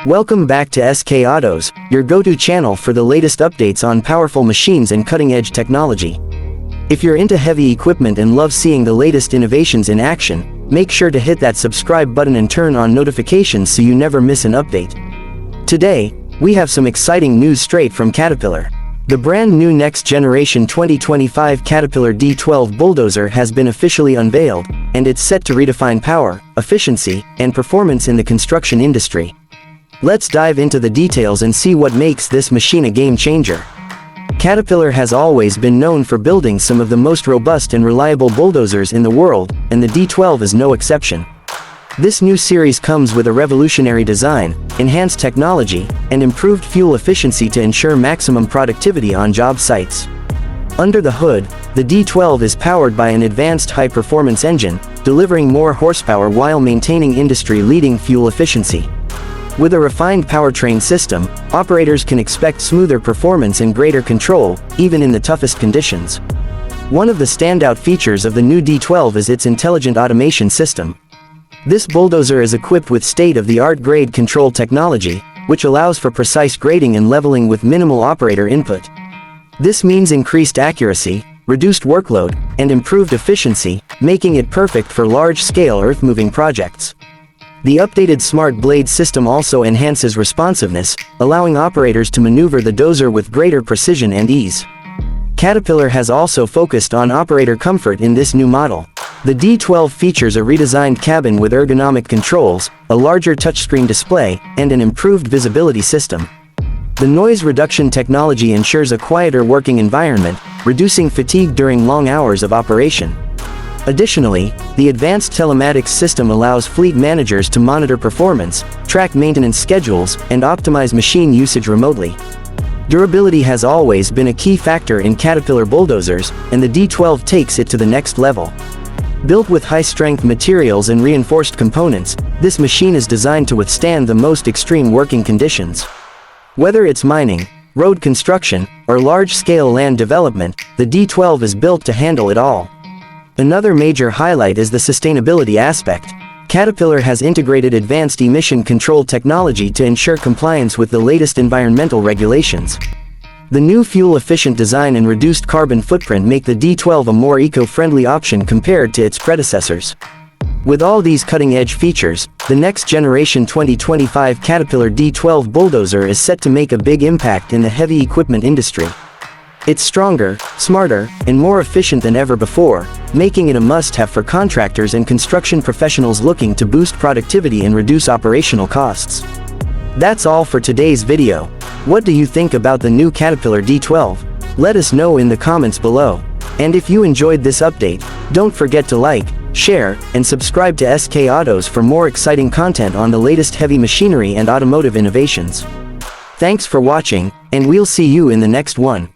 Welcome back to SK Autos, your go-to channel for the latest updates on powerful machines and cutting-edge technology. If you're into heavy equipment and love seeing the latest innovations in action, make sure to hit that subscribe button and turn on notifications so you never miss an update. Today, we have some exciting news straight from Caterpillar. The brand new next-generation 2025 Caterpillar D12 Bulldozer has been officially unveiled, and it's set to redefine power, efficiency, and performance in the construction industry. Let's dive into the details and see what makes this machine a game-changer. Caterpillar has always been known for building some of the most robust and reliable bulldozers in the world, and the D12 is no exception. This new series comes with a revolutionary design, enhanced technology, and improved fuel efficiency to ensure maximum productivity on job sites. Under the hood, the D12 is powered by an advanced high-performance engine, delivering more horsepower while maintaining industry-leading fuel efficiency. With a refined powertrain system, operators can expect smoother performance and greater control, even in the toughest conditions. One of the standout features of the new D12 is its intelligent automation system. This bulldozer is equipped with state-of-the-art grade control technology, which allows for precise grading and leveling with minimal operator input. This means increased accuracy, reduced workload, and improved efficiency, making it perfect for large-scale earth-moving projects. The updated Smart Blade system also enhances responsiveness, allowing operators to maneuver the dozer with greater precision and ease. Caterpillar has also focused on operator comfort in this new model. The D12 features a redesigned cabin with ergonomic controls, a larger touchscreen display, and an improved visibility system. The noise reduction technology ensures a quieter working environment, reducing fatigue during long hours of operation. Additionally, the advanced telematics system allows fleet managers to monitor performance, track maintenance schedules, and optimize machine usage remotely. Durability has always been a key factor in Caterpillar bulldozers, and the D12 takes it to the next level. Built with high-strength materials and reinforced components, this machine is designed to withstand the most extreme working conditions. Whether it's mining, road construction, or large-scale land development, the D12 is built to handle it all. Another major highlight is the sustainability aspect. Caterpillar has integrated advanced emission control technology to ensure compliance with the latest environmental regulations. The new fuel-efficient design and reduced carbon footprint make the D12 a more eco-friendly option compared to its predecessors. With all these cutting-edge features, the next-generation 2025 Caterpillar D12 Bulldozer is set to make a big impact in the heavy equipment industry. It's stronger, smarter, and more efficient than ever before, making it a must-have for contractors and construction professionals looking to boost productivity and reduce operational costs. That's all for today's video. What do you think about the new Caterpillar D12? Let us know in the comments below. And if you enjoyed this update, don't forget to like, share, and subscribe to SK Autos for more exciting content on the latest heavy machinery and automotive innovations. Thanks for watching, and we'll see you in the next one.